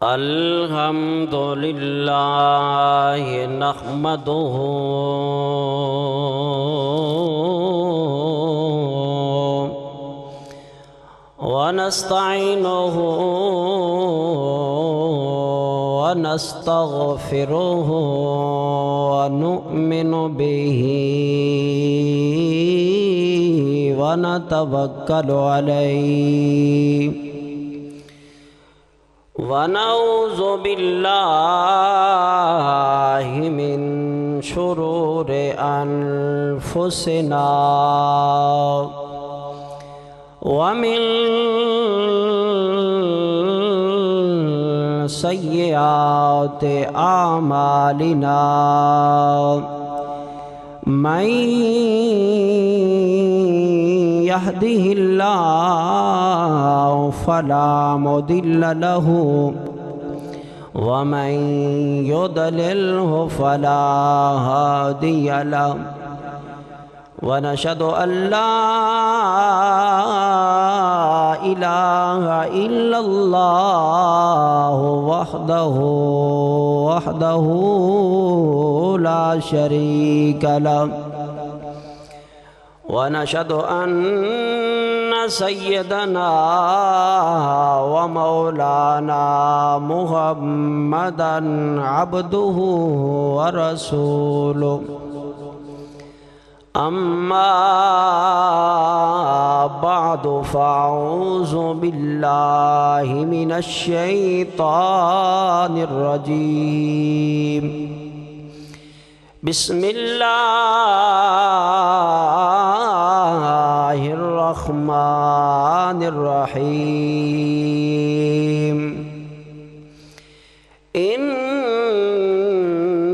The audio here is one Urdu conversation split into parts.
الحمد لله نحمده ونستعينه ونستغفره ونؤمن به ونتوكل عليه ونعوذ بالله من شرور أنفسنا ومن سيئات أعمالنا من يهده الله فلا مضل له ومن يضلله فلا هادي له ونشهد أن لا إله إلا الله وحده لا شريك له ونشهد أن سيدنا ومولانا محمدًا عبده ورسوله أما بعد فأعوذ بالله من الشيطان الرجيم بسم الله الرحمن الرحيم إن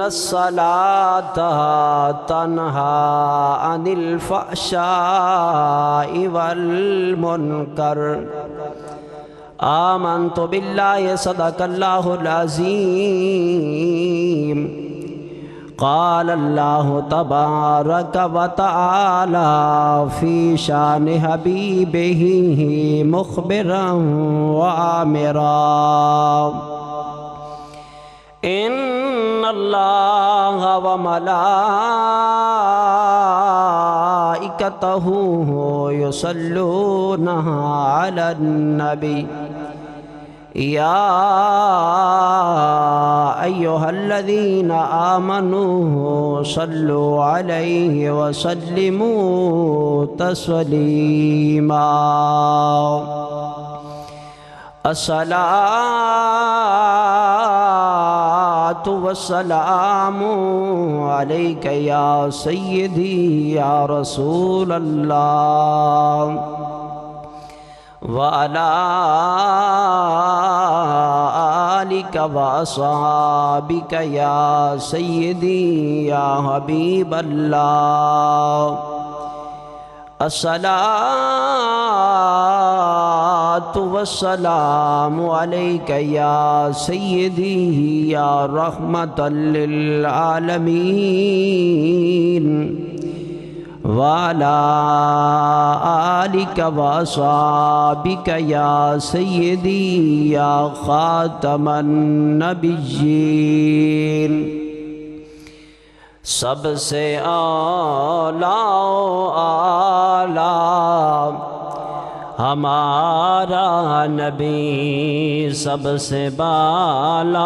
الصلاة تنهى عن الفحشاء والمنكر آمنت بالله صدق الله العظيم قال الله تبارك وتعالى في شان حبيبه مخبرا وآمرا إن الله وملائكته يصلون على النبي يا أيها الذين آمنوا صلوا عليه وسلموا تسليما الصلاة والسلام عليك يا سيدي يا رسول الله وعلى آلك وأصحابك يا سيدي يا حبيب الله الصلاة والسلام عليك يا سيدي يا رحمة للعالمين وعلى آلك وأصحابك يا سيدي يا خاتم النبيين سب سے اعلیٰ ہمارا نبی سب سے اعلیٰ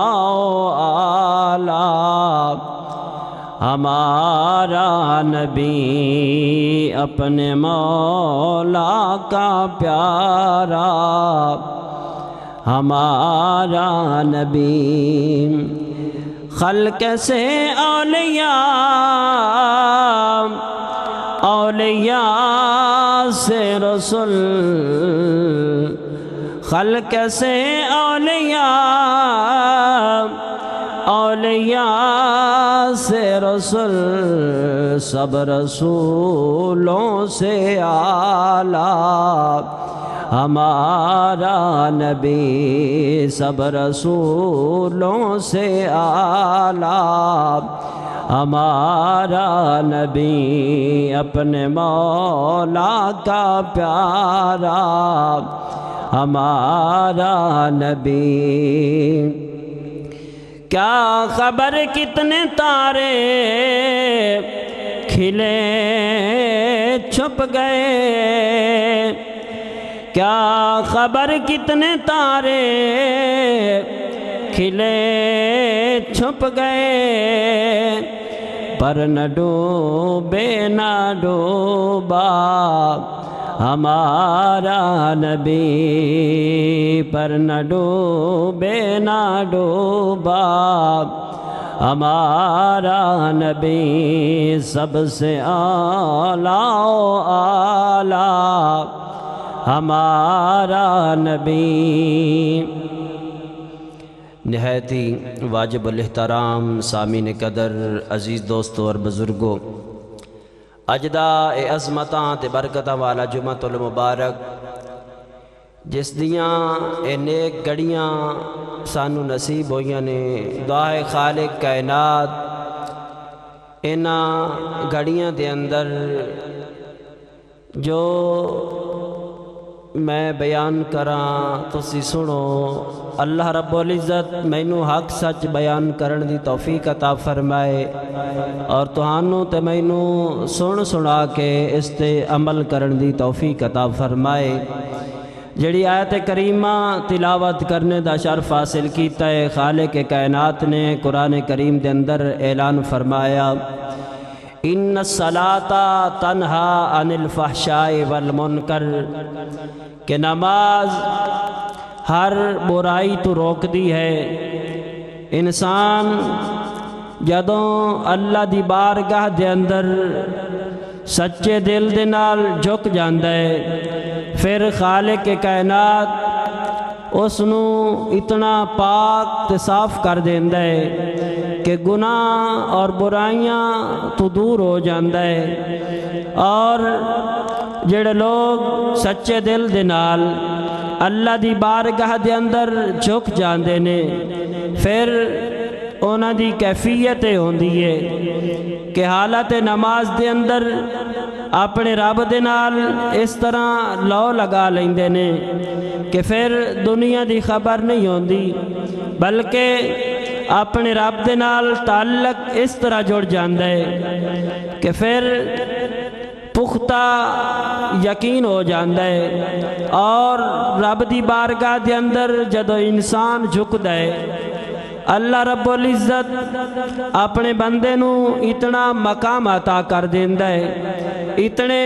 ہمارا نبی اپنے مولا کا پیارا ہمارا نبی خلق سے اولیاء سے رسول خلق سے اولیاء سے رسول سب رسولوں سے اعلیٰ ہمارا نبی سب رسولوں سے اعلیٰ ہمارا نبی اپنے مولا کا پیارا ہمارا نبی۔ کیا خبر کتنے تارے کھلے چھپ گئے، کیا خبر کتنے تارے کھلے چھپ گئے، پر نہ ڈوبے نہ ڈوبا ہمارا نبی، پر نہ ڈوبے نہ ڈوبا ہمارا نبی، سب سے اعلیٰ و اعلیٰ ہمارا نبی۔ نہایت ہی واجب الاحترام سامعین قدر، عزیز دوستو اور بزرگوں، اج دا اے عظمتاں تے برکتاں والا جمعۃ المبارک، جس دیاں اے نیک گھڑیاں سانو نصیب ہوئیاں نے، دعا ہے خالق کائنات انہاں گھڑیاں دے اندر جو میں بیان کراں تسی سنو، اللہ رب العزت مینوں حق سچ بیان کرن دی توفیق عطا فرمائے، اور تہانوں تے مینوں سن سنا کے اس تے عمل کرن دی توفیق عطا فرمائے۔ جڑی آیت کریمہ تلاوت کرنے دا شرف حاصل کیتا ہے، خالق کائنات نے قرآن کریم دے اندر اعلان فرمایا، ان الصلاۃ تنہا عن الفحشاء والمنکر، کہ نماز ہر برائی تو روک دی ہے۔ انسان جدوں اللہ دی بارگاہ دے اندر سچے دل دے نال جھک جاندا ہے، پھر خالق کائنات اس نو اتنا پاک تے صاف کر دیندا ہے کہ گناہ اور برائیاں تو دور ہو جاندا ہے، اور جڑے لوگ سچے دل دے نال اللہ دی بارگاہ دے اندر جھک جاندے نے، پھر اونا دی کیفیت ہوندی ہے کہ حالت نماز دے اندر اپنے رب دے نال اس طرح لو لگا لیندے نے کہ پھر دنیا دی خبر نہیں ہوندی، بلکہ اپنے رب دے نال تعلق اس طرح جڑ جاندہ ہے کہ پھر پختہ یقین ہو جاندہ ہے، اور رب دی بارگاہ دے اندر جدو انسان جھکدا ہے، اللہ رب العزت اپنے بندے نو اتنا مقام عطا کر دیندا ہے، اتنے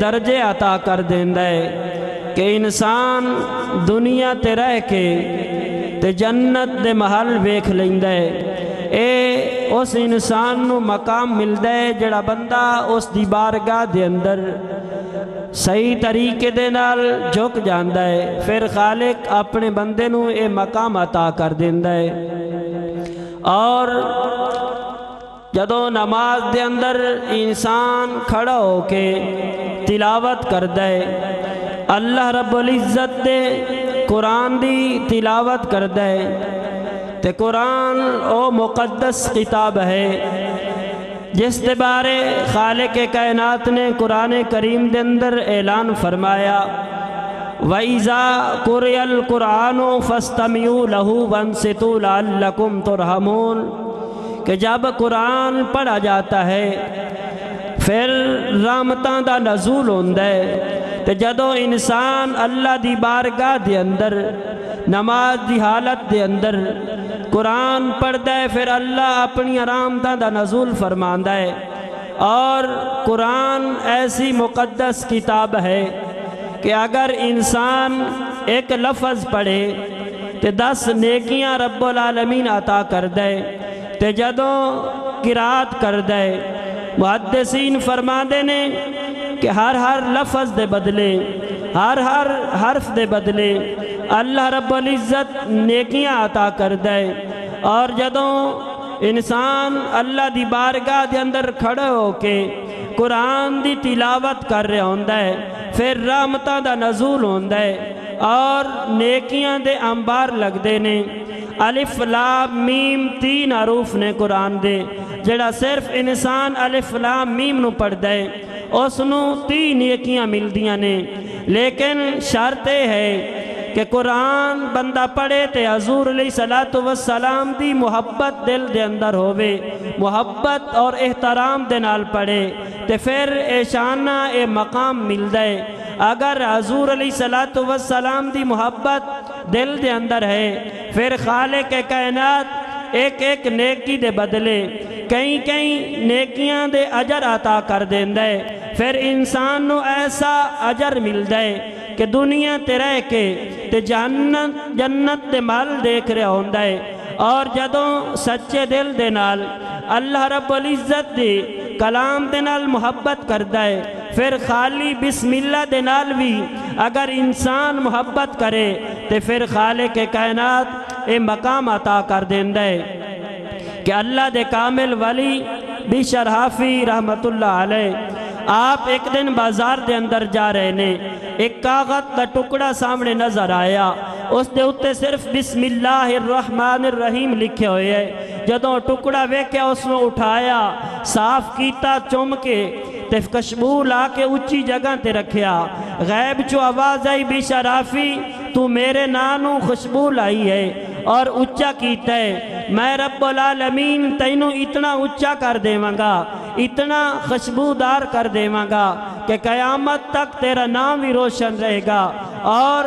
درجے عطا کر دیندا ہے کہ انسان دنیا تے رہ کے تے جنت دے محل ویکھ لیندا ہے۔ اے اس انسان نو مقام ملدا ہے جڑا بندہ اس دی بارگاہ دے اندر صحیح طریقے دے نال جھک جاندا ہے، پھر خالق اپنے بندے نو اے مقام عطا کر دیندا ہے۔ اور جدوں نماز دے اندر انسان کھڑا ہو کے تلاوت کردا ہے، اللہ رب العزت دے قرآن دی تلاوت کردا ہے، تے قرآن او مقدس کتاب ہے جس دے بارے خالق کائنات نے قرآن کریم دے اندر اعلان فرمایا، وَإِذَا قُرِئَ الْقُرْآنُ فَاسْتَمِعُوا لَهُ وَانصِتُوا لَعَلَّكُمْ تُرْحَمُونَ، کہ جب قرآن پڑھا جاتا ہے پھر رحمتاں دا نزول ہوندا ہے، تے جدوں انسان اللہ دی بارگاہ دے اندر نماز دی حالت دے اندر قرآن پڑھدا ہے، پھر اللہ اپنی رحمتاں دا نزول فرماندا ہے۔ اور قرآن ایسی مقدس کتاب ہے کہ اگر انسان ایک لفظ پڑھے تے 10 نیکیاں رب العالمین عطا کر دے، تے جدوں قرات کر دے، محدثین فرماندے نے کہ ہر لفظ دے بدلے، ہر حرف دے بدلے اللہ رب العزت نیکیاں عطا کر دے، اور جدوں انسان اللہ دی بارگاہ دے اندر کھڑے ہو کے قرآن دی تلاوت کر رہے ہوندا ہے، پھر رحمتاں دا نزول ہوندا ہے اور نیکیاں دے انبار لگ دے نے۔ الف لام میم 3 حروف نے قرآن دے، جڑا صرف انسان الف لام میم نو پڑھ دے اس نو 3 نیکیاں مل دیاں نے، لیکن شرط ہے کہ قرآن بندہ پڑھے تے حضور علیہ السلام دی محبت دل دے اندر ہووے، محبت اور احترام دے نال پڑھے تے پھر اے شانہ اے مقام مل دے۔ اگر حضور علیہ السلام دی محبت دل دے اندر ہے پھر خالق کائنات ایک ایک نیکی دے بدلے کئی کئی نیکیاں دے اجر عطا کر دیندے، پھر انسان نو ایسا اجر مل دے کہ دنیا تے رہ کے تے جنت تے مال دیکھ رہا ہوندہ ہے۔ اور جدوں سچے دل دے نال اللہ رب العزت دی کلام دے نال محبت کردہ ہے، پھر خالی بسم اللہ دے نال بھی اگر انسان محبت کرے تے پھر خالق کائنات اے مقام عطا کر دیندہ ہے کہ اللہ دے کامل ولی بشر حافی رحمت اللہ علیہ آپ ایک دن بازار دے اندر جا رہے نے، ایک کاغذ دا ٹکڑا سامنے نظر آیا، اس دے اتے صرف بسم اللہ الرحمن الرحیم لکھے ہوئے ہے۔ جدوں ٹکڑا ویکھیا اس میں اٹھایا، صاف کیتا، چوم کے تے خوشبو لا کے اچھی جگہ تے رکھیا، غیب چو آواز آئی بشر حافی تو میرے نانو خوشبو لائی ہے اور اچھا کیتا ہے، میں رب العالمین تینوں اتنا اچھا کر دیواں گا، اتنا خوشبودار کر دیواں گا کہ قیامت تک تیرا نام بھی روشن رہے گا۔ اور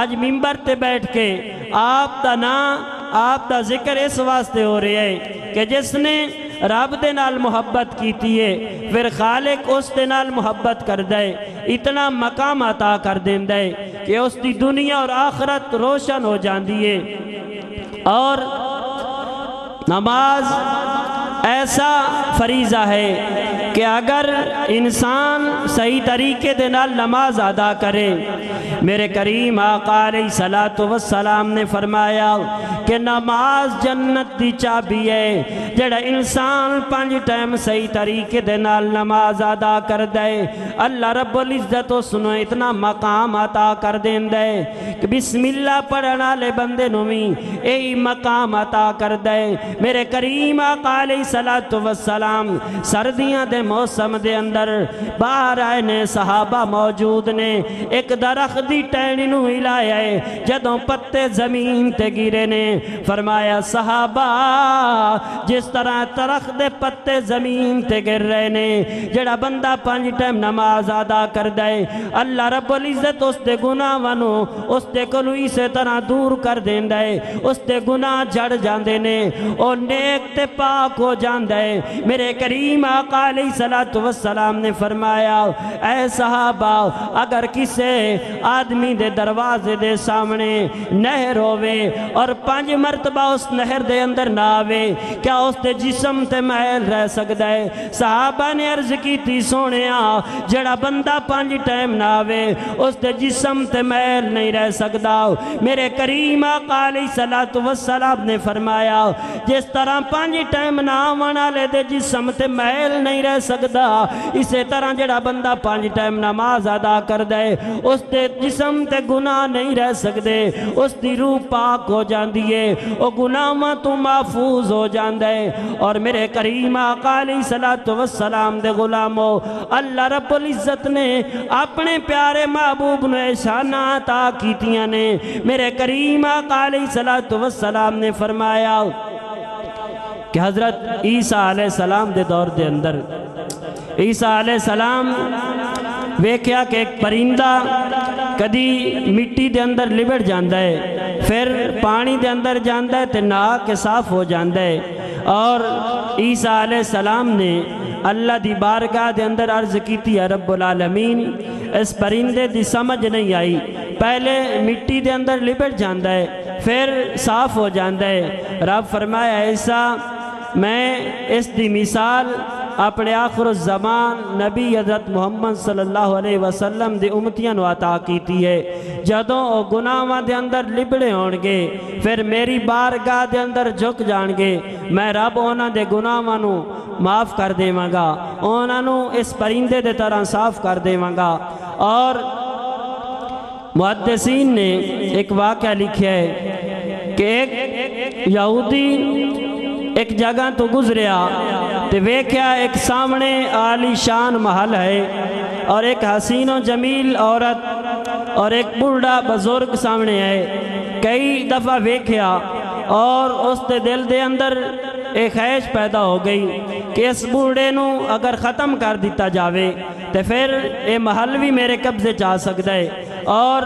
آج ممبر تے بیٹھ کے آپ دا نام، آپ دا ذکر اس واسطے ہو رہے ہے کہ جس نے رب دے نال محبت کیتی ہے پھر خالق اس دے نال محبت کر دے، اتنا مقام عطا کر دیندہ ہے کہ اس دی دنیا اور آخرت روشن ہو جاندی ہے۔ اور نماز ایسا فریضہ ہے کہ اگر انسان صحیح طریقے دے نال نماز ادا کرے، میرے کریم آقا علیہ السلام نے فرمایا کہ نماز جنت دی چابی ہے، جڑا انسان 5 ٹائم صحیح طریقے دے نال نماز ادا کر دے اللہ رب العزت اس نو اتنا مقام عطا کر دیندہ ہے کہ بسم اللہ پڑھنا لے بندے نوی اے مقام عطا کر دے۔ میرے کریم آقا علیہ السلام سردیاں دے موسم دے اندر باہر آئے نے، صحابہ موجود نے، ایک درخت دی ٹہنی نو ہلایا ہے، جدوں پتے زمین تے گرے نے فرمایا صحابہ جس طرح درخت دے پتے زمین تے گر رہے نے، جڑا بندہ 5 ٹائم نماز ادا کر دے اللہ رب العزت اس دے گناہ ونو اس دے کلو اسے طرح دور کر دیندہ ہے، اس دے گناہ جڑ جاندے نے، اور نیک تے پاک ہو جاندہ ہے۔ میرے کریم آقا علیہ السلام نے فرمایا اے صحابہ اگر کسے آدمی دے دروازے دے سامنے نہر ہووے اور 5 مرتبہ اس نہر دے اندر نہ آوے کیا اس دے جسم تے محل رہ سکتا ہے؟ صحابہ نے عرض کی تھی سونیا جڑا بندہ 5 ٹائم نہ آوے اس دے جسم تے محل نہیں رہ سکتا۔ میرے کریم آقا علیہ السلام نے فرمایا جس طرح 5 ٹائم نہ آوانا لے دے جسم تے محل نہیں رہ سکتا، اسی طرح جڑا بندہ 5 ٹائم نماز ادا کر دے اس دے جسم تے گناہ نہیں رہ سکتے، اس دی روح پاک ہو جاندی ہے، او گناہاں تو محفوظ ہو جاندے۔ اور میرے کریم آقا علیہ السلام دے غلاموں اللہ رب العزت نے اپنے پیارے محبوب نے شانہ عطا کیتیاں نے۔ میرے کریم آقا علیہ السلام نے فرمایا کہ حضرت عیسیٰ علیہ السلام دے دور دے اندر عیسیٰ علیہ السلام ویکھیا کہ ایک پرندہ کدی مٹی دے اندر لبڑ جاندہ ہے، پھر پانی دے اندر جاندہ ہے تے نہا کے صاف ہو جاندہ ہے۔ اور عیسیٰ علیہ السلام نے اللہ دی بارگاہ دے اندر عرض کی تھی یا رب العالمین اس پرندے دی سمجھ نہیں آئی، پہلے مٹی دے اندر لبڑ جاندہ ہے پھر صاف ہو جاندہ ہے۔ رب فرمایا ایسا میں اس دی مثال اپنے آخر الزمان نبی حضرت محمد صلی اللہ علیہ وسلم دی امتیاں نو عطا کیتی ہے، جدوں او گناہاں دے اندر لبڑے ہونگے پھر میری بارگاہ دے اندر جھک جانگے، میں رب اونا دے گناہاں نو معاف کر دیواں گا، اونا نو اس پرندے دے طرح صاف کر دیواں گا۔ اور محدثین نے ایک واقعہ لکھیا ہے کہ ایک یہودی ایک جگہ تو گزریا تے ویکھیا ایک سامنے عالی شان محل ہے اور ایک حسین و جمیل عورت اور ایک بوڑھا بزرگ سامنے آئے کئی دفعہ ویکھیا اور اس دے دل دے اندر ایک خواہش پیدا ہو گئی کہ اس بوڑھے نو اگر ختم کر دیتا جاوے تو پھر اے محل بھی میرے قبضے جا سکتا ہے اور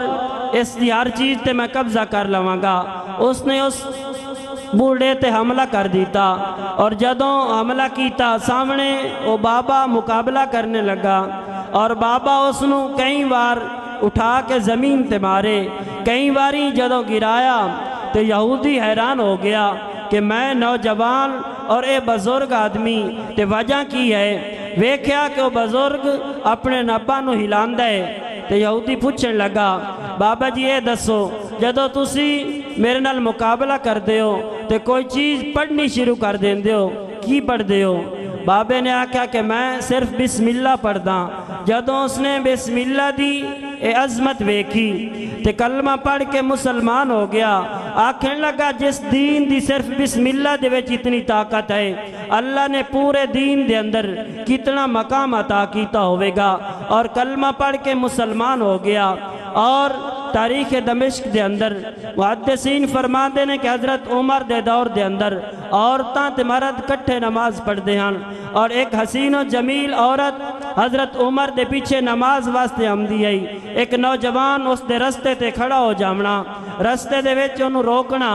اس دی ہر چیز تے میں قبضہ کر لواں گا۔ اس نے اس بوڑھے تے حملہ کر دیتا اور جدوں حملہ کیتا سامنے وہ بابا مقابلہ کرنے لگا اور بابا اس نو کئی بار اٹھا کے زمین تے مارے، کئی باری جدوں گرایا تو یہودی حیران ہو گیا کہ میں نوجوان اور اے بزرگ آدمی تے وجہ کی ہے، ویکھیا کہ وہ بزرگ اپنے نبا نو ہلاندا ہے تے یہودی پوچھن لگا بابا جی اے دسو جدو تسی میرے نال مقابلہ کر دیو تے کوئی چیز پڑھنی شروع کر دین دیو کی پڑھ دیو؟ بابے نے آکھا کہ میں صرف بسم اللہ پڑھ دا۔ جدو اس نے بسم اللہ دی اے عظمت ویکھی تے کلمہ پڑھ کے مسلمان ہو گیا، آکھن لگا جس دین دی صرف بسم اللہ دے وچ اتنی طاقت ہے، اللہ نے پورے دین دے اندر کتنا مقام عطا کیتا ہوئے گا، اور کلمہ پڑھ کے مسلمان ہو گیا۔ اور تاریخ دمشق دے اندر محدثین فرماندے نے کہ حضرت عمر دے دور دے اندر عورتاں تے مرد کٹھے نماز پڑھدے ہن، اور ایک حسین و جمیل عورت حضرت عمر دے پیچھے نماز واسطے آمدی آئی، ایک نوجوان اس دے رستے تے کھڑا ہو جامنا، رستے دے وچ انہوں روکنا،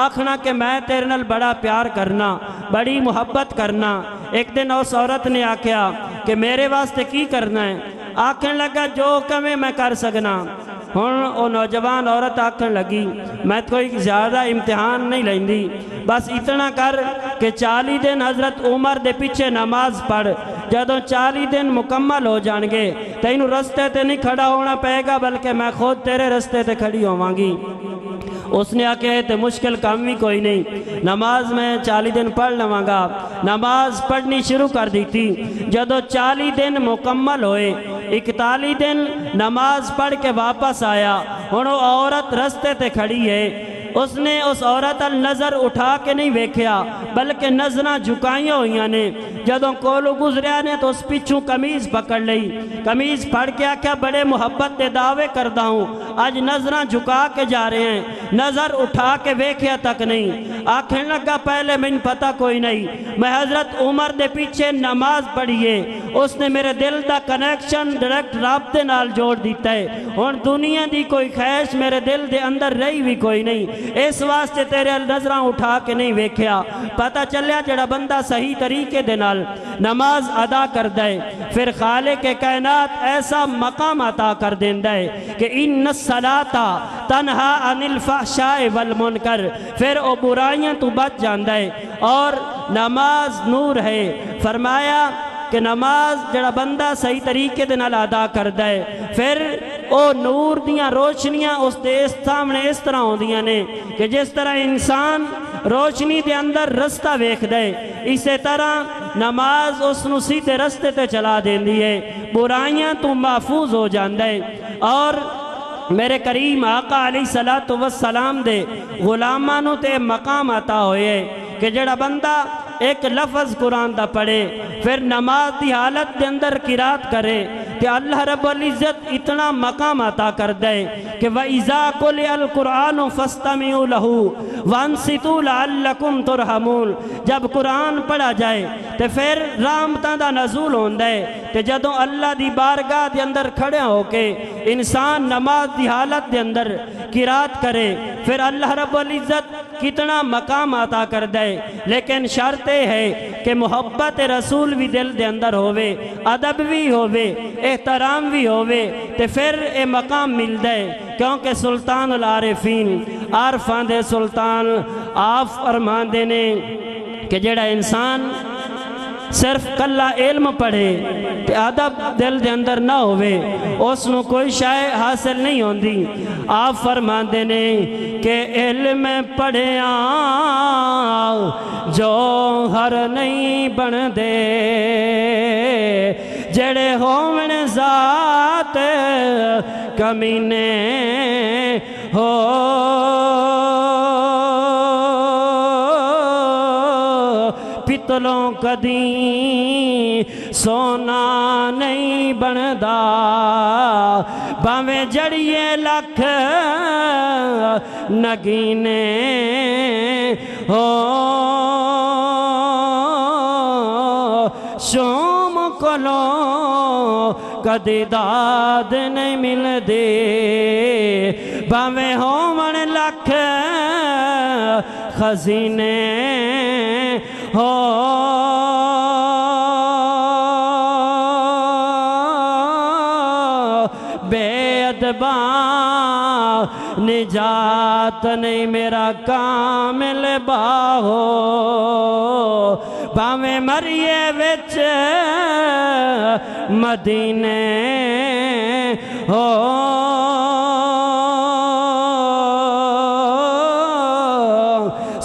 آکھنا کہ میں تیرے نال بڑا پیار کرنا، بڑی محبت کرنا۔ ایک دن اس عورت نے آکھیا کہ میرے واسطے کی کرنا ہے؟ آکھن لگا جو کمیں میں کر سکنا۔ ہن وہ نوجوان عورت آکھن لگی میں کوئی زیادہ امتحان نہیں لیندی، بس اتنا کر کہ 40 دن حضرت عمر دے پیچھے نماز پڑھ، جدوں 40 دن مکمل ہو جان گے تینوں رستے تے نہیں کھڑا ہونا پائے گا بلکہ میں خود تیرے رستے تے کھڑی ہوواں گی۔ اس نے آکھے تے مشکل کام بھی کوئی نہیں، نماز میں 40 دن پڑھ لواں گا۔ نماز پڑھنی شروع کر دی تھی، جدو 40 دن مکمل ہوئے 41 دن نماز پڑھ کے واپس آیا، ہن وہ عورت رستے تے کھڑی ہے، اس نے اس عورت نظر اٹھا کے نہیں ویکھیا بلکہ نظریں جھکائیاں ہوئیاں نے، جدوں کولو گزریا نے تو اس پیچھوں قمیض پکڑ لئی، قمیض پھڑ کے آکھیا بڑے محبت دے دعوے کردا ہوں، آج نظریں جھکا کے جا رہے ہیں، نظر اٹھا کے ویکھیا تک نہیں۔ آکھن لگا پہلے میں پتہ کوئی نہیں، میں حضرت عمر دے پیچھے نماز پڑھیے، اس نے میرے دل دا کنیکشن ڈائریکٹ رابطے نال جوڑ دیتا ہے، ہن دنیا دی کوئی خواہش میرے دل دے اندر رہی بھی کوئی نہیں، اس واسطے تیرے نظراں اٹھا کے نہیں ویکھیا۔ پتہ چلیا جڑا بندہ صحیح طریقے دے نال نماز ادا کردا ہے پھر خالق کائنات ایسا مقام عطا کر دیندا ہے کہ ان الصلاۃ تنہا عن الفحشاء والمنکر، پھر او برائیاں تو بچ جاندا ہے، اور نماز نور ہے۔ فرمایا کہ نماز جڑا بندہ صحیح طریقے دے نال ادا کردا ہے پھر او نور دیاں روشنیاں اس دے سامنے اس طرح ہوندیاں نے کہ جس طرح انسان روشنی دے اندر رستہ ویکھدا ہے، اسی طرح نماز اس نو سیدھے رستے تے چلا دیندی ہے، برائیاں تو محفوظ ہو جاندا ہے۔ اور میرے کریم آقا علیہ السلام دے غلامانوں تے مقام عطا ہوئے کہ جڑا بندہ ایک لفظ قرآن دا پڑھے پھر نماز دی حالت دے اندر قرات کرے کہ اللہ رب العزت اتنا مقام عطا کر دے کہ وَإِذَا قُرِئَ الْقُرْآنُ فَاسْتَمِعُوا لَهُ وَانصِتُوا لَعَلَّكُمْ تُرْحَمُونَ۔ جب قرآن پڑھا جائے تو پھر رحمتاں دا نزول ہوندا ہے کہ جدوں اللہ دی بارگاہ دے اندر کھڑے ہو کے انسان نماز دی حالت دے اندر قرات کرے پھر اللہ رب العزت کتنا مقام عطا کر دے، لیکن شرط ہے کہ محبت رسول بھی دل دے اندر ہوئے، ادب بھی ہوئے، احترام بھی ہوئے، تے پھر اے مقام مل دے، کیونکہ سلطان العارفین عارفان دے سلطان آپ فرمان دے نے کہ جڑا انسان صرف کلا علم پڑھے تے ادب دل دے اندر نہ ہوئے اس نو کوئی شے حاصل نہیں ہوندی۔ آپ فرمان دے نے کہ علم پڑھیاں جوہر نہیں بن دے، جڑے ہومن ذات کمینے ہو پتلوں کدی سونا نہیں بندا باویں جڑیے لکھ نگینے ہو شوم کلو کدی داد نہیں مل دے باویں ہون لکھ خزینے ہو بے ادباں نجات نہیں میرا کامل باہو باویں مریے وچ مدینے ہو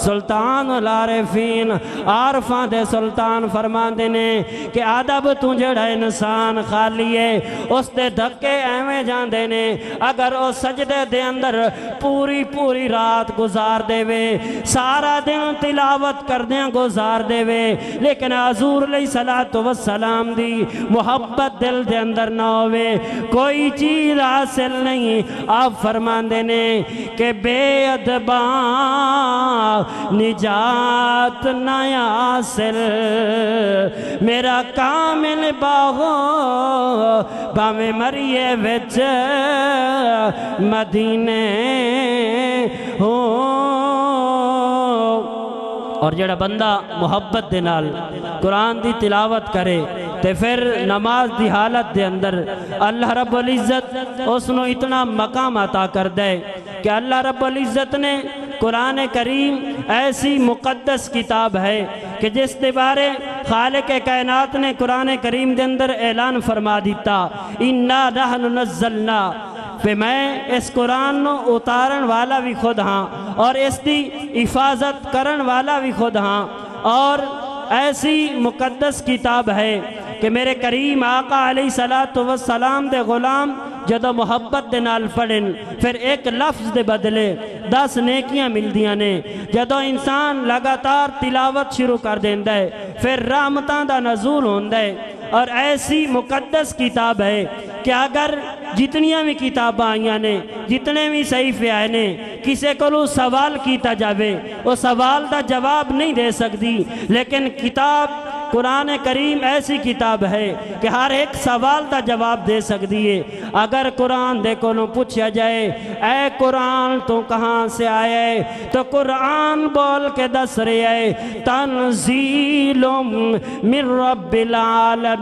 سلطان العارفین عارفاں دے سلطان فرماندے نے کہ ادب تو جڑا انسان خالی ہے اس دے دھکے ایویں جاندے نے اگر او سجدے دے اندر پوری رات گزار دے وے سارا دن تلاوت کردیاں گزار دے وے لیکن حضور علیہ السلام دی محبت دل دے اندر نہ ہوئے کوئی چیز حاصل نہیں آپ فرماندے نے کہ بے ادباں نجات نہ حاصل میرا کامل باہو باویں مریے وچ مدینے ہو اور جڑا بندہ محبت دے نال قرآن دی تلاوت کرے تے پھر نماز دی حالت دے اندر اللہ رب العزت اس نو اتنا مقام عطا کر دے کہ اللہ رب العزت نے قرآن کریم ایسی مقدس کتاب ہے کہ جس دے بارے خالق کائنات نے قرآن کریم دے اندر اعلان فرما دیتا اِنَّا نَحْنُ نَزَّلْنَا پہ میں اس قرآن نو اتارن والا بھی خود ہاں اور اس دی حفاظت کرن والا بھی خود ہاں اور ایسی مقدس کتاب ہے کہ میرے کریم آقا علیہ السلام دے غلام جدو محبت دے نال پڑھن پھر ایک لفظ دے بدلے 10 نیکیاں مل دیاں نے جدو انسان لگاتار تلاوت شروع کر دیندہ ہے پھر رحمتاں دا نزول ہوندہ ہے اور ایسی مقدس کتاب ہے کہ اگر جتنیاں بھی کتاب آئیاں نے جتنے بھی صحیفے آئے نے کسے کو سوال کیتا جاوے وہ سوال دا جواب نہیں دے سکتی لیکن کتاب قرآن کریم ایسی کتاب ہے کہ ہر ایک سوال دا جواب دے سکتی ہے اگر قرآن دے کو پوچھا جائے اے قرآن تو کہاں سے آئے تو قرآن بول کے دس رہے ہے تنزیل من رب العالمین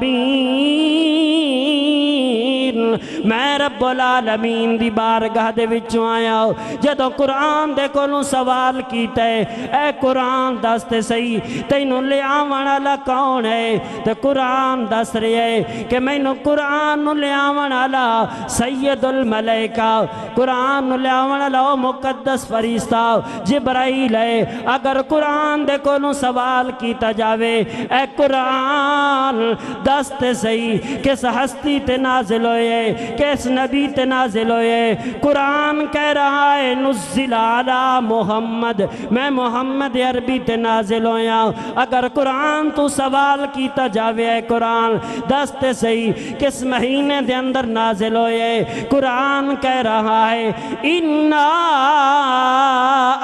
میں رب العالمین دی بارگاہ دے وچوں آیا جدو قرآن دے کو سوال کیتا ہے اے قرآن دستے صحیح تینوں لے آوانا لکا کون ہے تو قرآن دس رہے ہے کہ میں نے قرآن لے آون والا سید الملائکہ قرآن لے آون والا مقدس فرشتہ جبرائیل ہے اگر قرآن دے کو سوال کیتا جاوے اے قرآن دستے صحیح کس ہستی تے نازل ہوئے کس نبی تے نازل ہوئے قرآن کہہ رہا ہے نزل علی محمد میں محمد عربی تے نازل ہویا اگر قرآن تو سوال کیتا جاوے ہے قرآن دستے صحیح کس مہینے دے اندر نازل ہوئے قرآن کہہ رہا ہے اِنَّا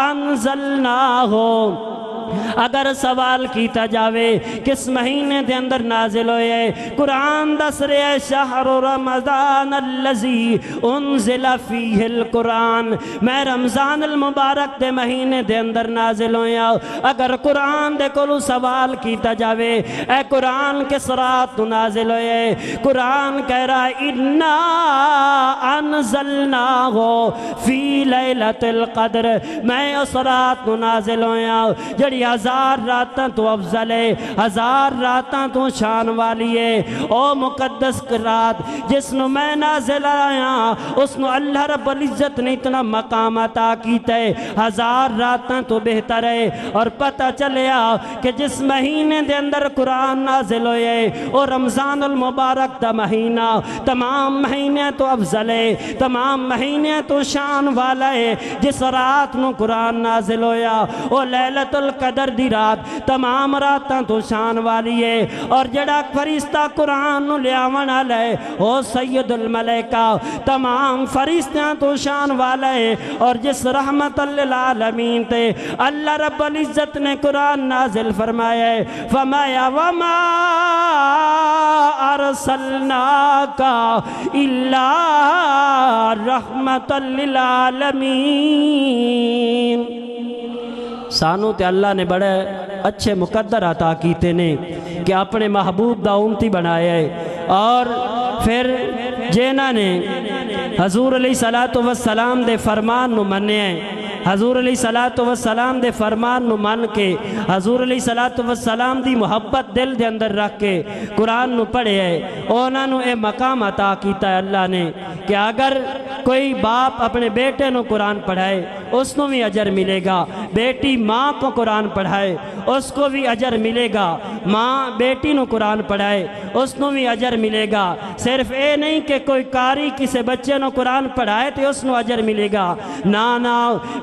أَنزَلْنَاهُ اگر سوال کیتا جاوے کس مہینے دے اندر نازل ہوئے قرآن دس رہے شہر رمضان اللذی انزل فیہ القرآن میں رمضان المبارک دے مہینے دے اندر نازل ہوئے اگر قرآن دے کلو سوال کیتا جاوے اے قرآن کس رات نازل ہوئے قرآن کہہ رہا اِنَّا أَنزَلْنَاهُ فِي لَيْلَةِ الْقَدْرِ میں اس رات نازل ہوئے جڑی 1000 راتاں تو افضل ہے 1000 راتاں تو شان والی ہے او مقدس رات جس نو میں نازل آیا اس نو اللہ رب العزت نے اتنا مقام عطا کیتا ہے 1000 راتاں تو بہتر ہے اور پتہ چلیا کہ جس مہینے دے اندر قرآن نازل ہوئے اور رمضان المبارک دا مہینہ تمام مہینے تو افضل ہے تمام مہینے تو شان والا ہے جس رات نو قرآن نازل ہویا او لیلۃ القدر قدر دی رات تمام راتاں تو شان والی ہے، اور جڑا فرشتہ قرآن نو لیاون والا ہے او سید الملائکہ تمام فرشتیاں تو شان والا ہے، اور جس رحمت للعالمین تے اللہ رب العزت نے قرآن نازل فرمایا ہے، فرمایا وما ارسلناک الا رحمت للعالمین۔ سانو تے اللہ نے بڑے اچھے مقدر عطا کیتے نے کہ اپنے محبوب دا امتی بنایا ہے، اور پھر جنہاں نے حضور علیہ السلام دے فرمان نو منیا ہے، حضور علیہ السلام دے فرمان نو من کے حضور علیہ السلام دی محبت دل دے اندر رکھ کے قرآن نو پڑھے ہے، انہاں نو اے مقام عطا کیتا ہے اللہ نے کہ اگر کوئی باپ اپنے بیٹے نو قرآن پڑھائے اس کو بھی اجر ملے گا، بیٹی ماں کو قرآن پڑھائے اس کو بھی اجر ملے گا، ماں بیٹی نو قرآن پڑھائے اس کو بھی اجر ملے گا۔ صرف اے نہیں کہ کوئی قاری کسی بچے نو قرآن پڑھائے تو اس نو اجر ملے گا، نا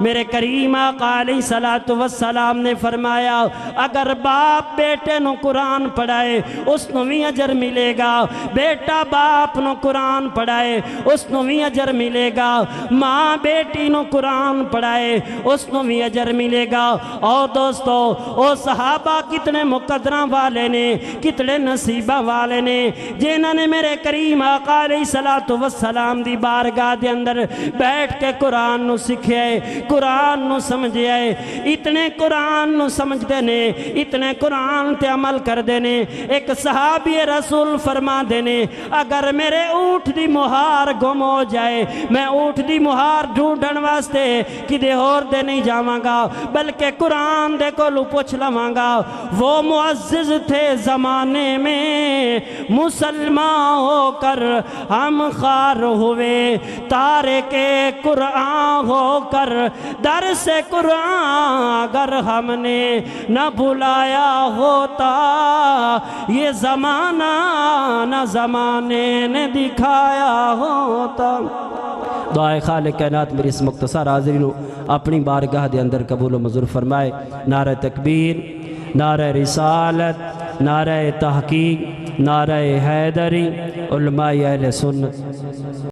میرے کریم آقا علیہ السلام نے فرمایا اگر باپ بیٹے نو قرآن پڑھائے اس نو بھی اجر ملے گا، بیٹا باپ نو قرآن پڑھائے اس نو بھی اجر ملے گا، ماں بیٹی نو قرآن پڑھائے اس نو بھی اجر ملے گا۔ اور دوستو او صحابہ کتنے مقدرہ والے نے، کتنے نصیبہ والے نے، جنہاں نے میرے کریم آقا علیہ السلام دی بارگاہ دے اندر بیٹھ کے قرآن نو سکھے، قرآن نو سمجھے، اتنے قرآن نو سمجھتے نے، اتنے قرآن تے عمل کر دینے۔ ایک صحابی رسول فرما دینے اگر میرے اونٹ دی مہار گم ہو جائے میں اونٹ دی مہار ڈھونڈن واسطے کدے اور دے نہیں جاواں گا بلکہ قرآن دے کو لو پوچھ لواں گا۔ وہ معزز تھے زمانے میں مسلمان ہو کر ہم خار ہوئے، تارک قرآن ہو کر در سے قرآن اگر ہم نے نہ بلایا ہوتا یہ زمانہ نہ زمانے نے دکھایا ہوتا۔ دعائے خالق کائنات میری اس مختصر حاضرینو اپنی بارگاہ دے اندر قبول و منظور فرمائے۔ نعرہ تکبیر، نعرہ رسالت، نعرہ تحقیق، نعرہ حیدری، علماء اہل سنت۔